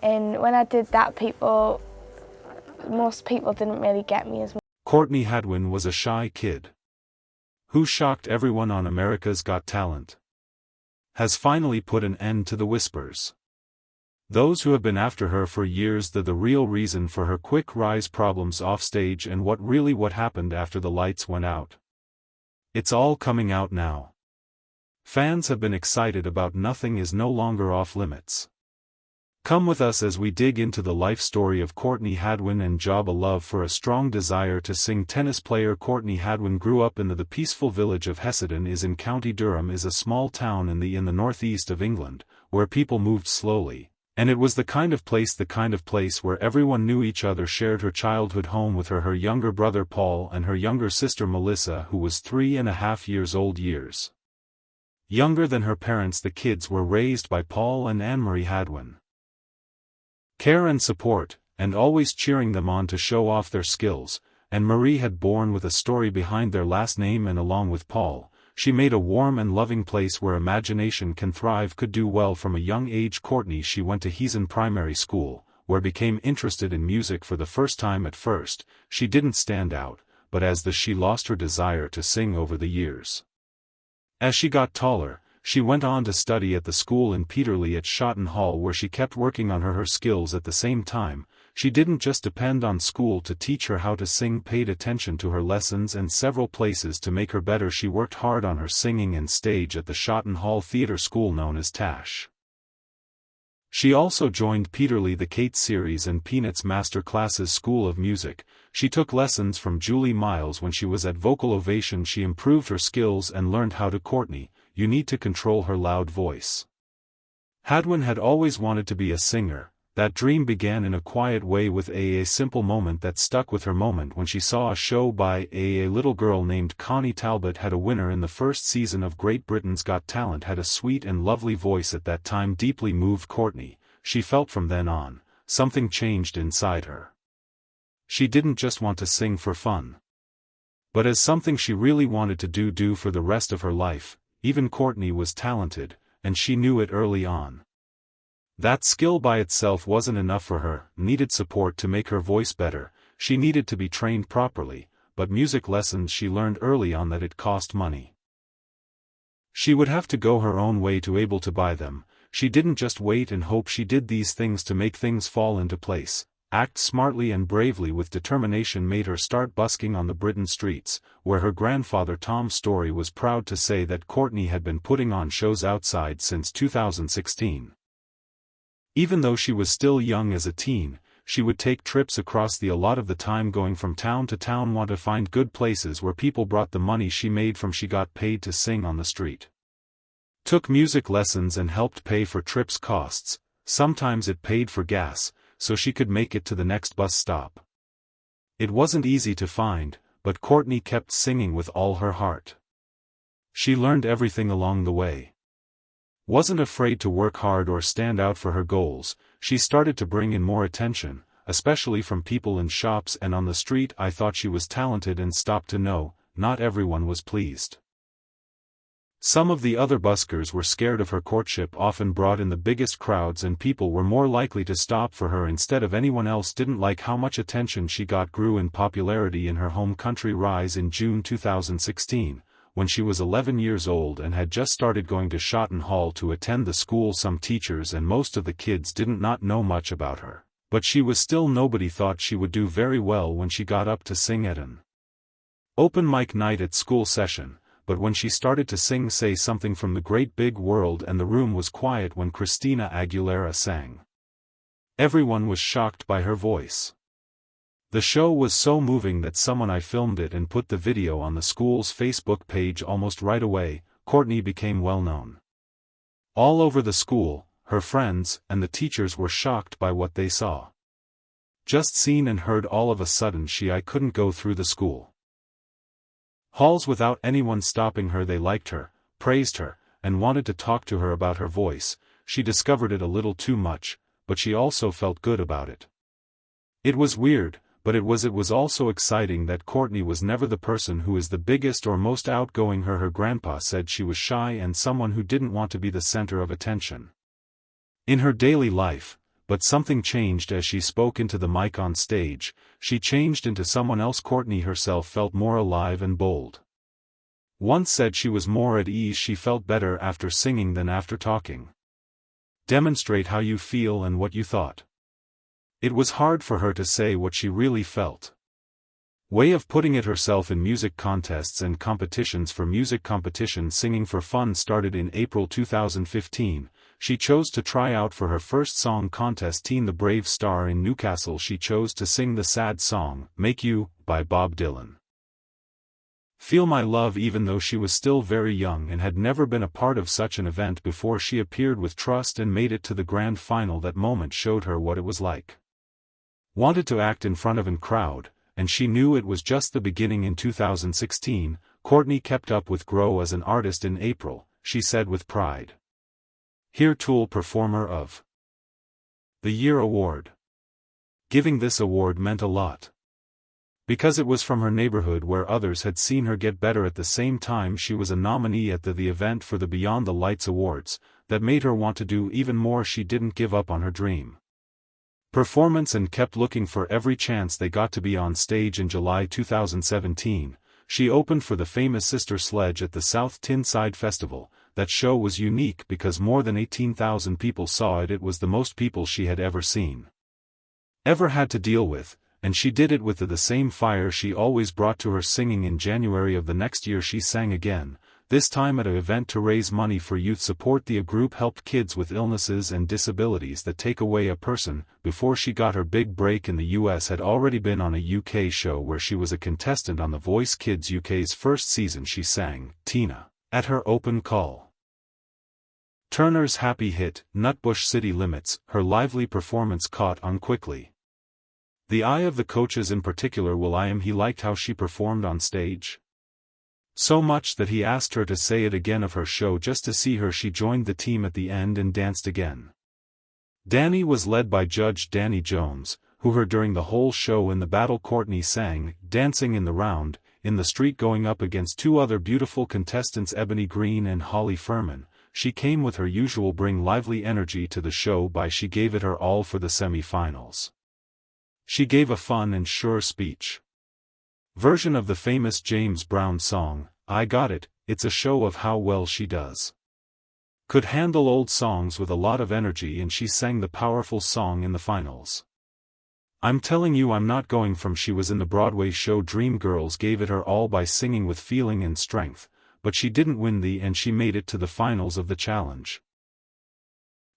And when I did that, most people didn't really get me as much. Courtney Hadwin was a shy kid who shocked everyone on America's Got Talent. Has finally put an end to the whispers. Those who have been after her for years, the real reason for her quick rise, problems offstage, and what happened after the lights went out. It's all coming out now. Fans have been excited about Nothing Is No Longer Off Limits. Come with us as we dig into the life story of Courtney Hadwin and job. A love for a strong desire to sing. Tennis player Courtney Hadwin grew up in the peaceful village of Hessedon is in County Durham, is a small town in the northeast of England, where people moved slowly, and it was the kind of place where everyone knew each other. Shared her childhood home with her younger brother Paul and her younger sister Melissa, who was 3.5 years old, younger than her parents. The kids were raised by Paul and Anne-Marie Hadwin. Care and support, and always cheering them on to show off their skills, and Marie had born with a story behind their last name, and along with Paul, she made a warm and loving place where imagination can thrive. Could do well from a young age. Courtney, she went to Heason Primary School, where became interested in music for the first time. At first, she didn't stand out, but as she lost her desire to sing over the years. As she got taller, she went on to study at the school in Peterlee at Shotton Hall, where she kept working on her skills. At the same time, she didn't just depend on school to teach her how to sing, paid attention to her lessons and several places to make her better. She worked hard on her singing and stage at the Shotton Hall Theatre School known as TASH. She also joined Peterlee the Kate series and Peanuts Master Classes School of Music. She took lessons from Julie Miles when she was at Vocal Ovation. She improved her skills and learned how to. Courtney, you need to control her loud voice. Hadwin had always wanted to be a singer. That dream began in a quiet way with a simple moment that stuck with her. Moment when she saw a show by a little girl named Connie Talbot had a winner in the first season of Great Britain's Got Talent, had a sweet and lovely voice. At that time deeply moved Courtney. She felt from then on, something changed inside her. She didn't just want to sing for fun, but as something she really wanted to do for the rest of her life. Even Courtney was talented, and she knew it early on. That skill by itself wasn't enough for her, needed support to make her voice better. She needed to be trained properly, but music lessons she learned early on that it cost money. She would have to go her own way to able to buy them. She didn't just wait and hope. She did these things to make things fall into place. Act smartly and bravely with determination made her start busking on the Britain streets, where her grandfather Tom Story was proud to say that Courtney had been putting on shows outside since 2016. Even though she was still young as a teen, she would take trips across a lot of the time, going from town to town, want to find good places where people brought the money she made from she got paid to sing on the street. Took music lessons and helped pay for trips' costs. Sometimes it paid for gas, so she could make it to the next bus stop. It wasn't easy to find, but Courtney kept singing with all her heart. She learned everything along the way. Wasn't afraid to work hard or stand out for her goals. She started to bring in more attention, especially from people in shops and on the street. I thought she was talented and stopped to know, not everyone was pleased. Some of the other buskers were scared of her. Courtship often brought in the biggest crowds and people were more likely to stop for her instead of anyone else. Didn't like how much attention she got. Grew in popularity in her home country. Rise in June 2016, when she was 11 years old and had just started going to Shotton Hall to attend the school. Some teachers and most of the kids didn't not know much about her, but she was still nobody thought she would do very well when she got up to sing at an open mic night at school session. But when she started to sing Say Something from the Great Big World and the room was quiet when Christina Aguilera sang, everyone was shocked by her voice. The show was so moving that I filmed it and put the video on the school's Facebook page. Almost right away, Courtney became well known. All over the school, her friends and the teachers were shocked by what they saw. Just seen and heard. All of a sudden I couldn't go through the school halls without anyone stopping her. They liked her, praised her, and wanted to talk to her about her voice. She discovered it a little too much, but she also felt good about it. It was weird, but it was also exciting that Courtney was never the person who is the biggest or most outgoing. Her grandpa said she was shy and someone who didn't want to be the center of attention in her daily life, but something changed as she spoke into the mic on stage. She changed into someone else. Courtney herself felt more alive and bold. Once said she was more at ease. She felt better after singing than after talking. Demonstrate how you feel and what you thought. It was hard for her to say what she really felt. Way of putting it, herself in music contests and competitions. For music competition, Singing for Fun started in April 2015. She chose to try out for her first song contest. Teen the Brave Star in Newcastle. She chose to sing the sad song, Make You, by Bob Dylan. Feel My Love. Even though she was still very young and had never been a part of such an event before, she appeared with trust and made it to the grand final. That moment showed her what it was like. Wanted to act in front of a crowd, and she knew it was just the beginning. In 2016, Courtney kept up with Grow as an artist. In April, she said with pride, "Here Tool Performer of the Year award." Giving this award meant a lot, because it was from her neighborhood where others had seen her get better. At the same time, she was a nominee at the event for the Beyond the Lights Awards. That made her want to do even more. She didn't give up on her dream performance and kept looking for every chance they got to be on stage. In July 2017, she opened for the famous Sister Sledge at the South Tyneside Festival. That show was unique because more than 18,000 people saw it. It was the most people she had ever had to deal with, and she did it with the same fire she always brought to her singing. In January of the next year, she sang again, this time at an event to raise money for youth support. The group helped kids with illnesses and disabilities that take away a person. Before she got her big break in the US, had already been on a UK show where she was a contestant on The Voice Kids UK's first season. She sang Tina at her open call. Turner's happy hit, Nutbush City Limits. Her lively performance caught on quickly the eye of the coaches, in particular will.i.am. He liked how she performed on stage so much that he asked her to say it again of her show just to see her. She joined the team at the end and danced again. Danny was led by Judge Danny Jones, who heard during the whole show. In the battle, Courtney sang Dancing in the Round in the Street, going up against two other beautiful contestants, Ebony Green and Holly Furman. She came with her usual bring lively energy to the show. She gave it her all for the semi-finals. She gave a fun and sure speech version of the famous James Brown song, I Got It. It's a show of how well she could handle old songs with a lot of energy, and she sang the powerful song in the finals. I'm Telling You I'm Not Going From. She was in the Broadway show Dreamgirls, gave it her all by singing with feeling and strength, but she didn't win and she made it to the finals of the challenge.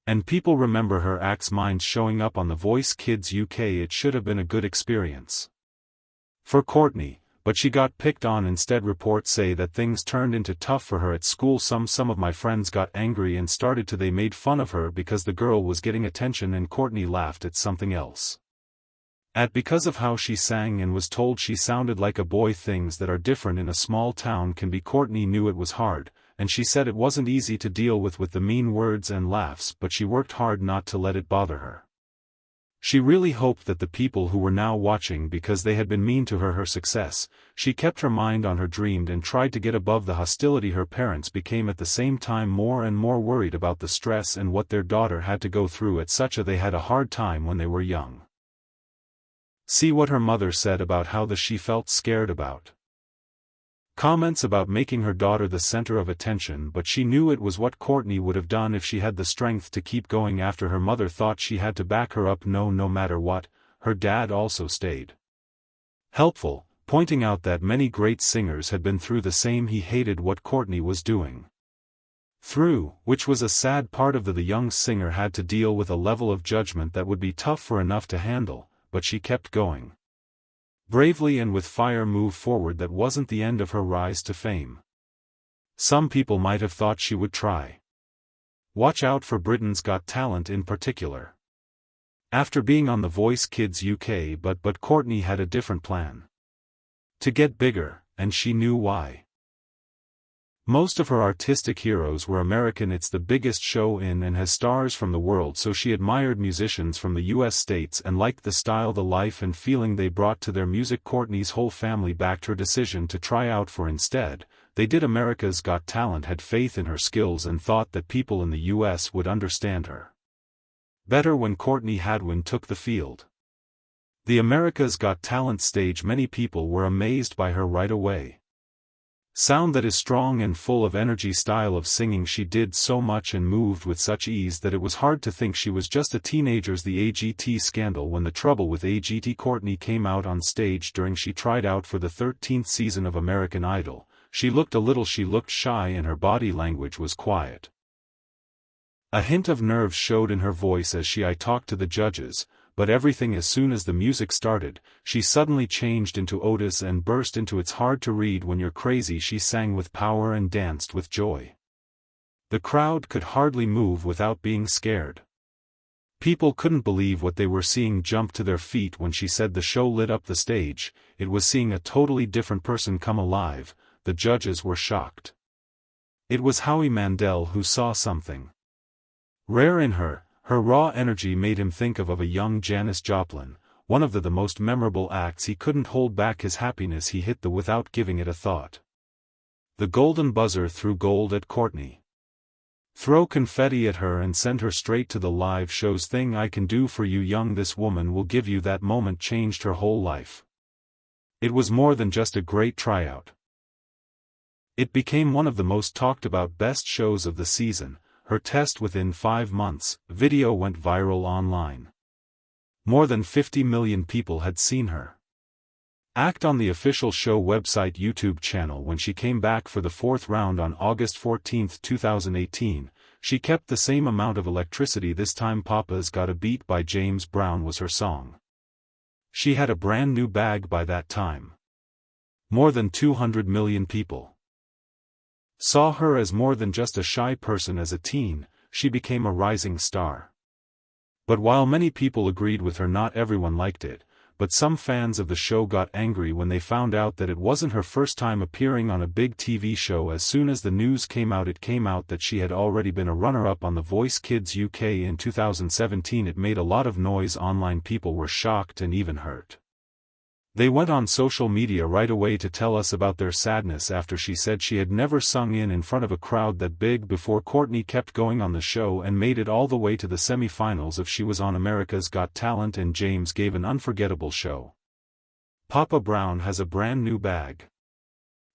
And people remember her acts. Minds showing up on The Voice Kids UK. It should have been a good experience for Courtney, but she got picked on instead. Reports say that things turned into tough for her at school. Some of my friends got angry and they made fun of her because the girl was getting attention, and Courtney laughed at something else because of how she sang and was told she sounded like a boy. Things that are different in a small town can be. Courtney knew it was hard, and she said it wasn't easy to deal with the mean words and laughs, but she worked hard not to let it bother her. She really hoped that the people who were now watching because they had been mean to her success. She kept her mind on her dream and tried to get above the hostility. Her parents became at the same time more and more worried about the stress and what their daughter had to go through. They had a hard time when they were young. See what her mother said about how she felt scared about comments about making her daughter the center of attention, but she knew it was what Courtney would have done if she had the strength to keep going after. Her mother thought she had to back her up no matter what. Her dad also stayed helpful, pointing out that many great singers had been through the same. He hated what Courtney was doing through, which was a sad part of the young singer had to deal with a level of judgment that would be tough for enough to handle, but she kept going bravely and with fire. Move forward. That wasn't the end of her rise to fame. Some people might have thought she would try. Watch out for Britain's Got Talent in particular. After being on The Voice Kids UK, but Courtney had a different plan to get bigger, and she knew why. Most of her artistic heroes were American. It's the biggest show in and has stars from the world, so she admired musicians from the US states and liked the style, the life and feeling they brought to their music. Courtney's whole family backed her decision to try out for instead. They did. America's Got Talent had faith in her skills and thought that people in the US would understand her Better when Courtney Hadwin took the field. The America's Got Talent stage, many people were amazed by her right away. Sound that is strong and full of energy, style of singing, she did so much and moved with such ease that it was hard to think she was just a teenager's. The AGT scandal. When the trouble with AGT, Courtney came out on stage during she tried out for the 13th season of American Idol. She looked shy and her body language was quiet. A hint of nerves showed in her voice as she talked to the judges, but everything as soon as the music started, she suddenly changed into Otis and burst into "It's hard to read when you're crazy." She sang with power and danced with joy. The crowd could hardly move without being scared. People couldn't believe what they were seeing, jump to their feet when she said the show lit up the stage. It was seeing a totally different person come alive. The judges were shocked. It was Howie Mandel who saw something rare in her. Her raw energy made him think of a young Janis Joplin, one of the most memorable acts. He couldn't hold back his happiness. He hit the without giving it a thought. The golden buzzer threw gold at Courtney. Throw confetti at her and send her straight to the live shows. Thing I can do for you, young, this woman will give you. That moment changed her whole life. It was more than just a great tryout. It became one of the most talked about best shows of the season. Her test within 5 months, video went viral online. More than 50 million people had seen her act on the official show website YouTube channel. When she came back for the 4th round on August 14, 2018, she kept the same amount of electricity. This time Papa's Got a Beat by James Brown was her song. She had a brand new bag by that time. More than 200 million people saw her as more than just a shy person. As a teen, she became a rising star. But while many people agreed with her, not everyone liked it, but some fans of the show got angry when they found out that it wasn't her first time appearing on a big TV show. As soon as the news came out, that she had already been a runner-up on The Voice Kids UK in 2017. It made a lot of noise online. People were shocked and even hurt. They went on social media right away to tell us about their sadness after she said she had never sung in front of a crowd that big before. Courtney kept going on the show and made it all the way to the semi-finals of She Was on America's Got Talent, and James gave an unforgettable show. Papa Brown has a brand new bag.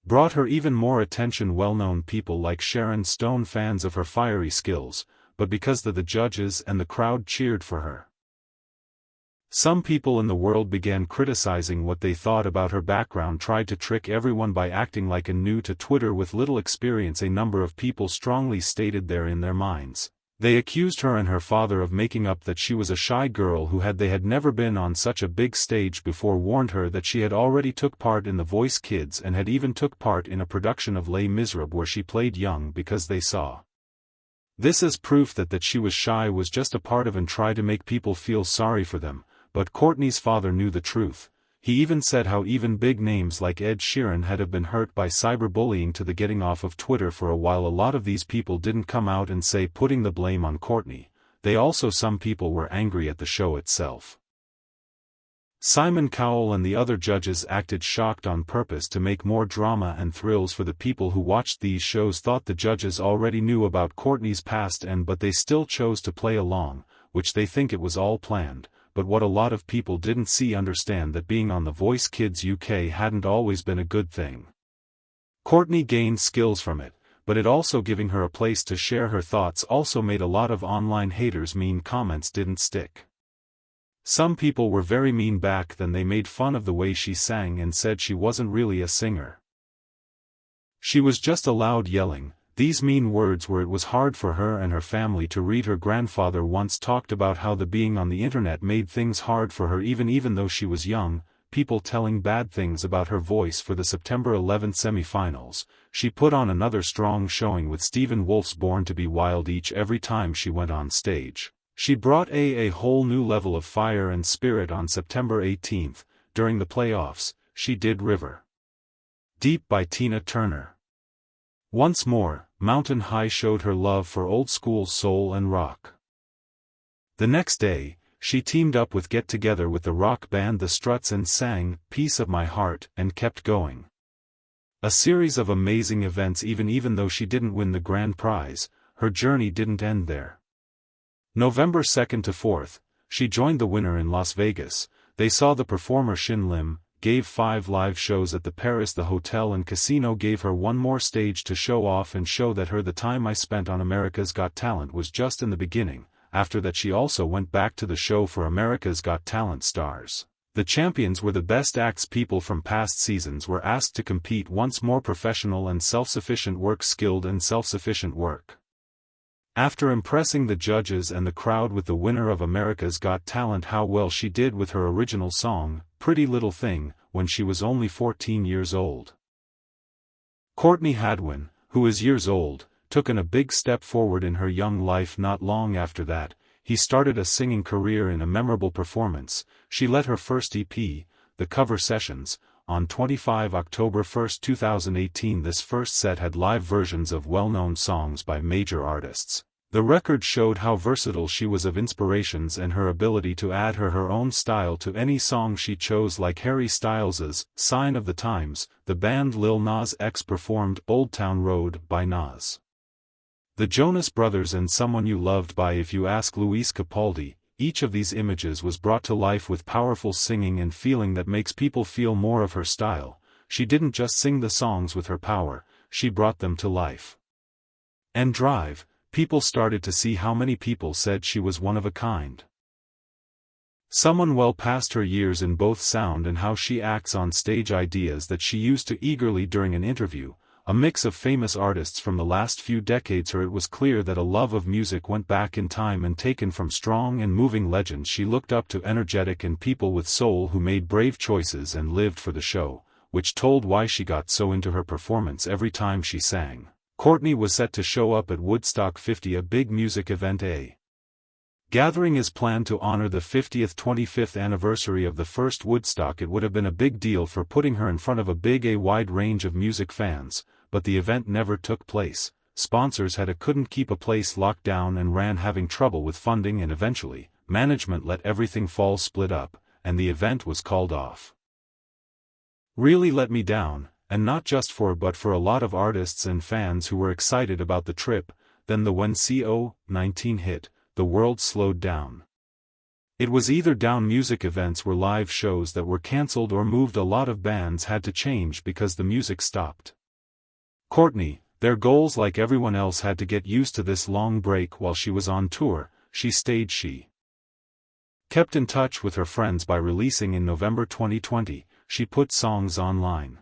Brought her even more attention. Well-known people like Sharon Stone fans of her fiery skills, but because the judges and the crowd cheered for her. Some people in the world began criticizing what they thought about her background, tried to trick everyone by acting like a new to Twitter with little experience. A number of people strongly stated there in their minds. They accused her and her father of making up, that she was a shy girl who they had never been on such a big stage before, warned her that she had already took part in The Voice Kids and had even took part in a production of Les Miserables where she played young, because they saw this as proof that she was shy was just a part of, and tried to make people feel sorry for them. But Courtney's father knew the truth. He even said how even big names like Ed Sheeran had been hurt by cyberbullying to the getting off of Twitter for a while. A lot of these people didn't come out and say putting the blame on Courtney. Some people were angry at the show itself. Simon Cowell and the other judges acted shocked on purpose to make more drama and thrills for the people who watched these shows. Thought the judges already knew about Courtney's past, but they still chose to play along, which they think it was all planned. But what a lot of people didn't understand that being on The Voice Kids UK hadn't always been a good thing. Courtney gained skills from it, but it also giving her a place to share her thoughts also made a lot of online haters. Mean comments didn't stick. Some people were very mean back then. They made fun of the way she sang and said she wasn't really a singer. She was just a loud yelling. These mean words were it was hard for her and her family to read. Her grandfather once talked about how the being on the internet made things hard for her, even though she was young. People telling bad things about her voice. For the September 11th semi-finals, she put on another strong showing with Stephen Wolf's Born to Be Wild. Every time she went on stage, she brought a whole new level of fire and spirit. On September 18th, during the playoffs, she did River Deep by Tina Turner. Once more, Mountain High showed her love for old school soul and rock. The next day, she teamed up with Get Together with the rock band The Struts and sang Piece of My Heart and kept going. A series of amazing events. Even though she didn't win the grand prize, her journey didn't end there. November 2nd to 4th, she joined the winner in Las Vegas. They saw the performer Shin Lim, gave 5 live shows at the Paris. The hotel and casino gave her one more stage to show off and show that the time I spent on America's Got Talent was just in the beginning. After that she also went back to the show for America's Got Talent stars. The champions were the best acts. People from past seasons were asked to compete once more. Professional and self-sufficient work. Skilled and self-sufficient work. After impressing the judges and the crowd with the winner of America's Got Talent how well she did with her original song, Pretty Little Thing, when she was only 14 years old. Courtney Hadwin, who is years old, took a big step forward in her young life. Not long after that, he started a singing career in a memorable performance. She let her first EP, The Cover Sessions, on 25 October 1, 2018. This first set had live versions of well-known songs by major artists. The record showed how versatile she was of inspirations and her ability to add her own style to any song she chose, like Harry Styles's Sign of the Times. The band Lil Nas X performed Old Town Road by Nas. The Jonas Brothers and Someone You Loved by If You Ask Luis Capaldi. Each of these images was brought to life with powerful singing and feeling that makes people feel more of her style. She didn't just sing the songs with her power, she brought them to life. And Drive. People started to see how many people said she was one of a kind. Someone well past her years in both sound and how she acts on stage. Ideas that she used to eagerly during an interview. A mix of famous artists from the last few decades. It was clear that a love of music went back in time and taken from strong and moving legends she looked up to, energetic and people with soul who made brave choices and lived for the show, which told why she got so into her performance every time she sang. Courtney was set to show up at Woodstock 50, a big music event. A gathering is planned to honor the 25th anniversary of the first Woodstock. It would have been a big deal for putting her in front of a wide range of music fans, but the event never took place. Sponsors couldn't keep a place locked down and ran having trouble with funding, and eventually, management let everything fall, split up, and the event was called off. Really let me down. And not just but for a lot of artists and fans who were excited about the trip. Then when COVID-19 hit, the world slowed down. It was either down. Music events were live shows that were cancelled or moved. A lot of bands had to change because the music stopped. Courtney, their goals like everyone else, had to get used to this long break while she was on tour. She kept in touch with her friends by releasing in November 2020, she put songs online.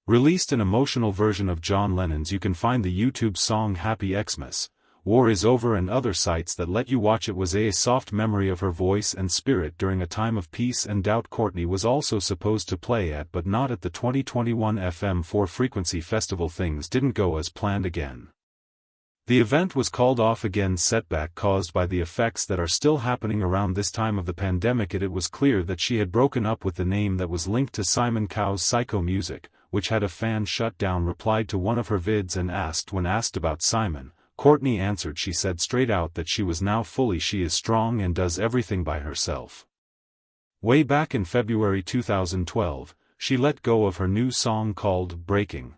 Released an emotional version of John Lennon's. You can find the YouTube song Happy Xmas, War Is Over, and other sites that let you watch it. Was a soft memory of her voice and spirit during a time of peace and doubt. Courtney was also supposed to play at but not at the 2021 FM4 Frequency Festival. Things didn't go as planned again. The event was called off again. Setback caused by the effects that are still happening around this time of the pandemic. It was clear that she had broken up with the name that was linked to Simon Cowell's Psycho Music, which had a fan shut down. Replied to one of her vids and when asked about Simon, Courtney answered. She said straight out that she was now she is strong and does everything by herself. Way back in February 2012, she let go of her new song called Breaking.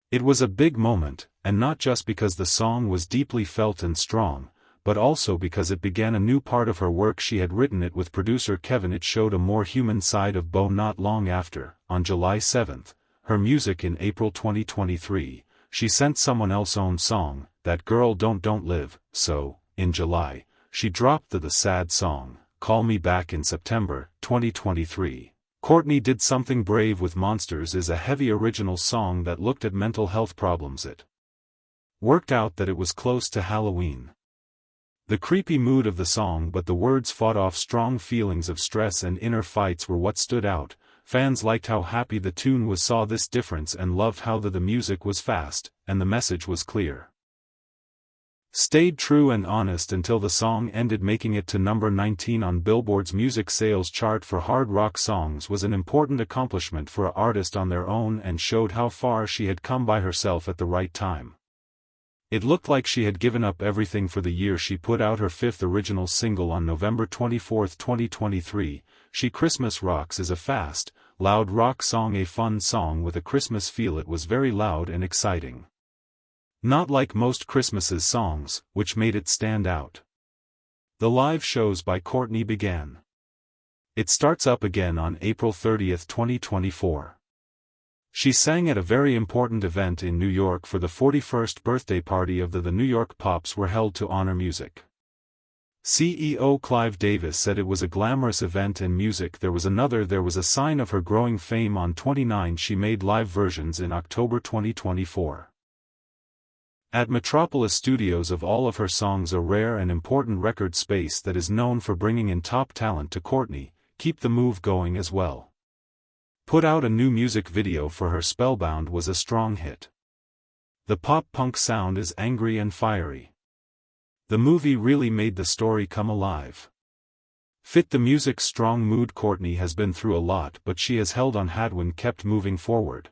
It was a big moment, and not just because the song was deeply felt and strong, but also because it began a new part of her work. She had written it with producer Kevin. It showed a more human side of Bo. Not long after, on July 7, her music. In April 2023, she sent someone else's own song, That Girl Don't Live. So, in July, she dropped the sad song, Call Me Back. In September 2023, Courtney did something brave with Monsters is a heavy original song that looked at mental health problems. It worked out that it was close to Halloween. The creepy mood of the song, but the words fought off strong feelings of stress and inner fights, were what stood out. Fans liked how happy the tune was, saw this difference, and loved how the music was fast, and the message was clear. Stayed true and honest until the song ended, making it to number 19 on Billboard's music sales chart for hard rock songs. Was an important accomplishment for an artist on their own, and showed how far she had come by herself at the right time. It looked like she had given up everything for the year. She put out her 5th original single on November 24, 2023. Christmas Rocks is a fast, loud rock song, a fun song with a Christmas feel. It was very loud and exciting. Not like most Christmases songs, which made it stand out. The live shows by Courtney began. It starts up again on April 30, 2024. She sang at a very important event in New York for the 41st birthday party of the New York Pops were held to honor music. CEO Clive Davis said it was a glamorous event and music. There was a sign of her growing fame on 29. She made live versions in October 2024. At Metropolis Studios of all of her songs, a rare and important record space that is known for bringing in top talent to Courtney, keep the move going as well. Put out a new music video for her Spellbound was a strong hit. The pop-punk sound is angry and fiery. The movie really made the story come alive. Fit the music's strong mood. Courtney has been through a lot, but she has held on. Hadwin kept moving forward.